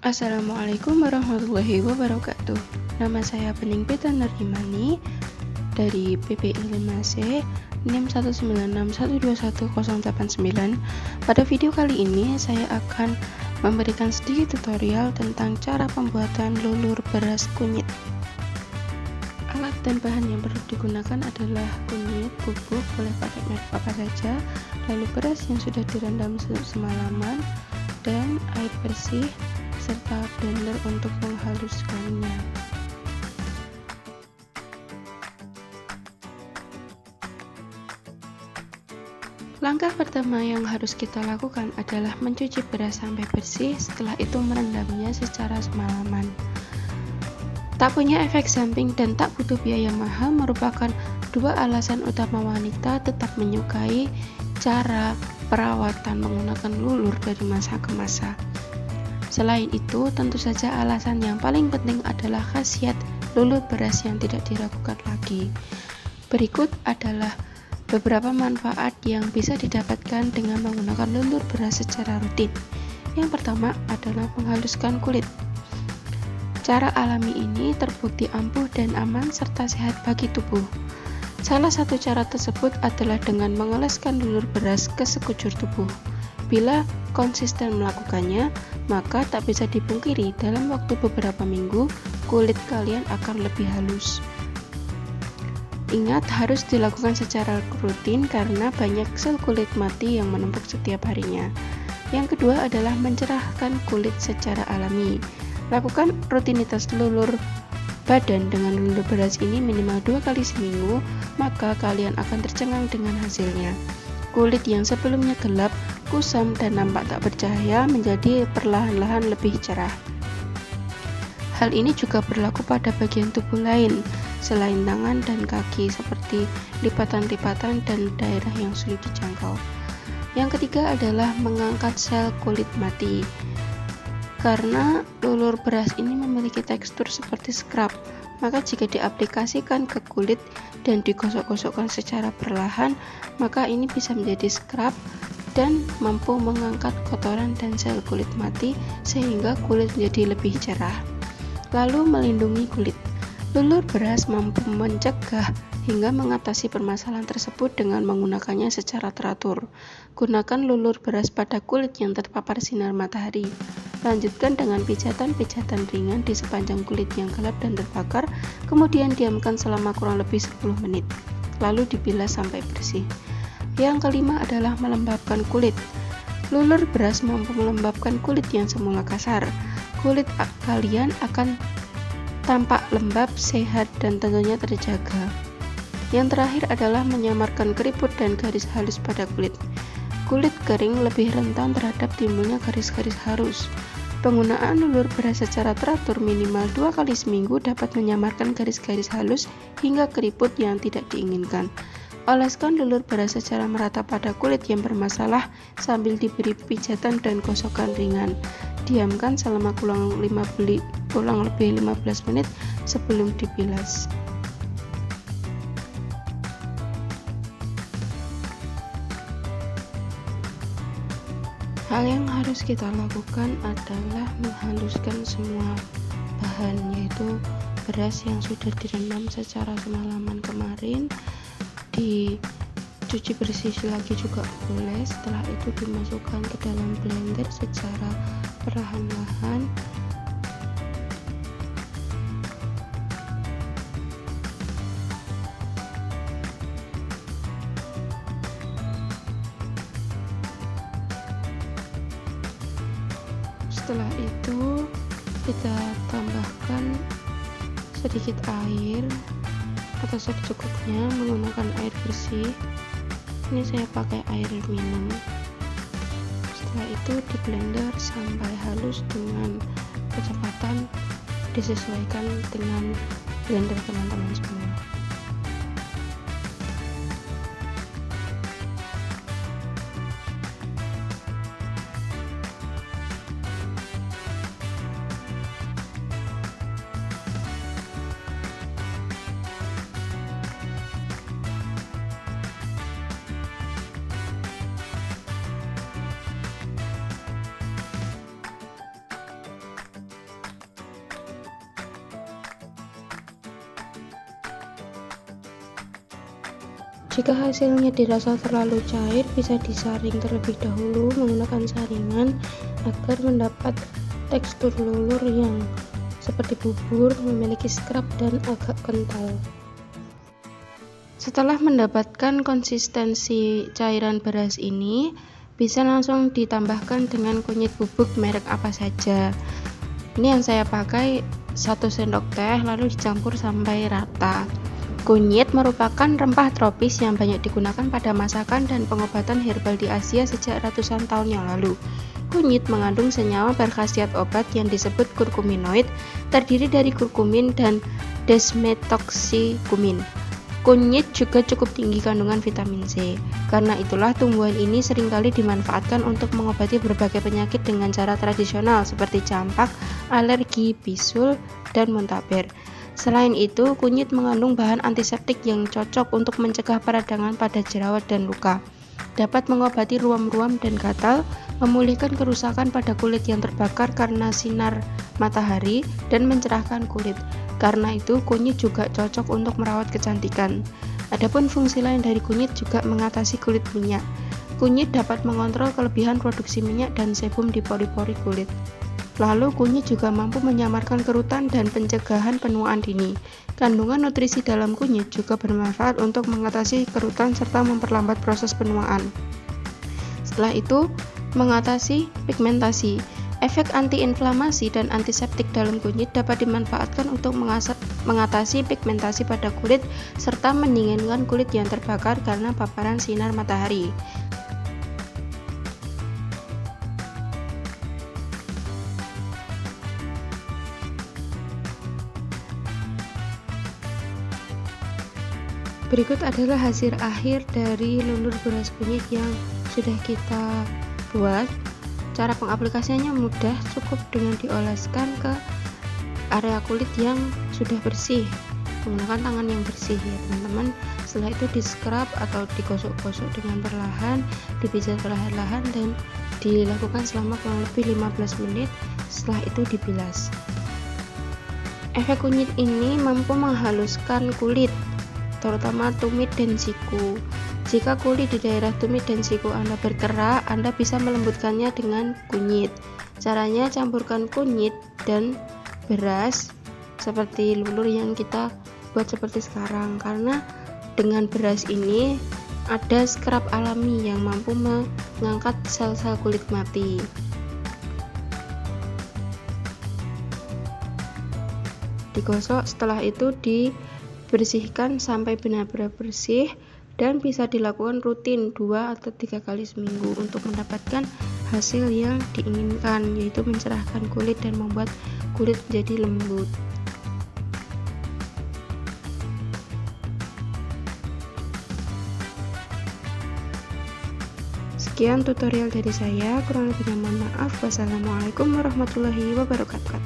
Assalamualaikum warahmatullahi wabarakatuh. Nama saya Bening Pita Nardimani dari PPI 5C NIM 196121089. Pada video kali ini saya akan memberikan sedikit tutorial tentang cara pembuatan lulur beras kunyit. Alat dan bahan yang perlu digunakan adalah kunyit bubuk, boleh pakai merek apa saja, lalu beras yang sudah direndam semalaman, dan air bersih serta blender untuk menghaluskannya. Langkah pertama yang harus kita lakukan adalah mencuci beras sampai bersih, setelah itu merendamnya secara semalaman. Tak punya efek samping dan tak butuh biaya mahal merupakan dua alasan utama wanita tetap menyukai cara perawatan menggunakan lulur dari masa ke masa. Selain itu, tentu saja alasan yang paling penting adalah khasiat lulur beras yang tidak diragukan lagi. Berikut adalah beberapa manfaat yang bisa didapatkan dengan menggunakan lulur beras secara rutin. Yang pertama adalah menghaluskan kulit. Cara alami ini terbukti ampuh dan aman serta sehat bagi tubuh. Salah satu cara tersebut adalah dengan mengoleskan lulur beras ke sekujur tubuh. Bila konsisten melakukannya, maka tak bisa dipungkiri dalam waktu beberapa minggu, kulit kalian akan lebih halus. Ingat, harus dilakukan secara rutin karena banyak sel kulit mati yang menumpuk setiap harinya. Yang kedua adalah mencerahkan kulit secara alami. Lakukan rutinitas lulur badan dengan lulur beras ini minimal 2 kali seminggu, maka kalian akan tercengang dengan hasilnya. Kulit yang sebelumnya gelap, kusam, dan nampak tak bercahaya menjadi perlahan-lahan lebih cerah. Hal ini juga berlaku pada bagian tubuh lain selain tangan dan kaki, seperti lipatan-lipatan dan daerah yang sulit dijangkau. Yang ketiga adalah mengangkat sel kulit mati. Karena lulur beras ini memiliki tekstur seperti scrub, maka jika diaplikasikan ke kulit dan digosok-gosokkan secara perlahan, maka ini bisa menjadi scrub dan mampu mengangkat kotoran dan sel kulit mati sehingga kulit menjadi lebih cerah. Lalu melindungi kulit. Lulur beras mampu mencegah hingga mengatasi permasalahan tersebut dengan menggunakannya secara teratur. Gunakan lulur beras pada kulit yang terpapar sinar matahari. Lanjutkan dengan pijatan-pijatan ringan di sepanjang kulit yang gelap dan terbakar, kemudian diamkan selama kurang lebih 10 menit, lalu dibilas sampai bersih. Yang kelima adalah melembabkan kulit. Lulur beras mampu melembabkan kulit yang semula kasar. Kulit kalian akan tampak lembab, sehat, dan tentunya terjaga. Yang terakhir adalah menyamarkan keriput dan garis halus pada kulit. Kulit kering lebih rentan terhadap timbulnya garis-garis halus. Penggunaan lulur beras secara teratur minimal 2 kali seminggu dapat menyamarkan garis-garis halus hingga keriput yang tidak diinginkan. Oleskan lulur beras secara merata pada kulit yang bermasalah sambil diberi pijatan dan gosokan ringan. Diamkan selama kurang lebih 15 menit sebelum dibilas. Hal yang harus kita lakukan adalah menghaluskan semua bahan, yaitu beras yang sudah direndam secara semalaman kemarin, dicuci bersih lagi juga boleh. Setelah itu dimasukkan ke dalam blender secara perlahan-lahan. Setelah itu kita tambahkan sedikit air atau secukupnya menggunakan air bersih. Ini saya pakai air minum. Setelah itu di blender sampai halus dengan kecepatan disesuaikan dengan blender teman-teman semua. Jika hasilnya dirasa terlalu cair, bisa disaring terlebih dahulu menggunakan saringan agar mendapat tekstur lulur yang seperti bubur, memiliki scrub dan agak kental. Setelah mendapatkan konsistensi cairan beras ini, bisa langsung ditambahkan dengan kunyit bubuk merek apa saja. Ini yang saya pakai 1 sendok teh, lalu dicampur sampai rata. Kunyit merupakan rempah tropis yang banyak digunakan pada masakan dan pengobatan herbal di Asia sejak ratusan tahun yang lalu. Kunyit mengandung senyawa berkhasiat obat yang disebut kurkuminoid, terdiri dari kurkumin dan desmethoxycumin. Kunyit juga cukup tinggi kandungan vitamin C. Karena itulah tumbuhan ini seringkali dimanfaatkan untuk mengobati berbagai penyakit dengan cara tradisional seperti campak, alergi, bisul, dan muntaber. Selain itu, kunyit mengandung bahan antiseptik yang cocok untuk mencegah peradangan pada jerawat dan luka. Dapat mengobati ruam-ruam dan gatal, memulihkan kerusakan pada kulit yang terbakar karena sinar matahari, dan mencerahkan kulit. Karena itu, kunyit juga cocok untuk merawat kecantikan. Adapun fungsi lain dari kunyit juga mengatasi kulit minyak. Kunyit dapat mengontrol kelebihan produksi minyak dan sebum di pori-pori kulit. Lalu, kunyit juga mampu menyamarkan kerutan dan pencegahan penuaan dini. Kandungan nutrisi dalam kunyit juga bermanfaat untuk mengatasi kerutan serta memperlambat proses penuaan. Setelah itu, mengatasi pigmentasi. Efek antiinflamasi dan antiseptik dalam kunyit dapat dimanfaatkan untuk mengatasi pigmentasi pada kulit serta mendinginkan kulit yang terbakar karena paparan sinar matahari. Berikut adalah hasil akhir dari lulur beras kunyit yang sudah kita buat. Cara pengaplikasiannya mudah, cukup dengan dioleskan ke area kulit yang sudah bersih menggunakan tangan yang bersih ya teman-teman. Setelah itu di scrub atau digosok-gosok dengan perlahan, dipijat perlahan-lahan dan dilakukan selama kurang lebih 15 menit. Setelah itu dibilas. Efek kunyit ini mampu menghaluskan kulit, terutama tumit dan siku. Jika kulit di daerah tumit dan siku Anda berkerak, Anda bisa melembutkannya dengan kunyit. Caranya, campurkan kunyit dan beras seperti lulur yang kita buat seperti sekarang. Karena dengan beras ini ada scrub alami yang mampu mengangkat sel-sel kulit mati. Digosok, setelah itu dibersihkan sampai benar-benar bersih dan bisa dilakukan rutin 2 atau 3 kali seminggu untuk mendapatkan hasil yang diinginkan, yaitu mencerahkan kulit dan membuat kulit menjadi lembut. Sekian tutorial dari saya, kurang lebihnya mohon maaf. Wassalamualaikum warahmatullahi wabarakatuh.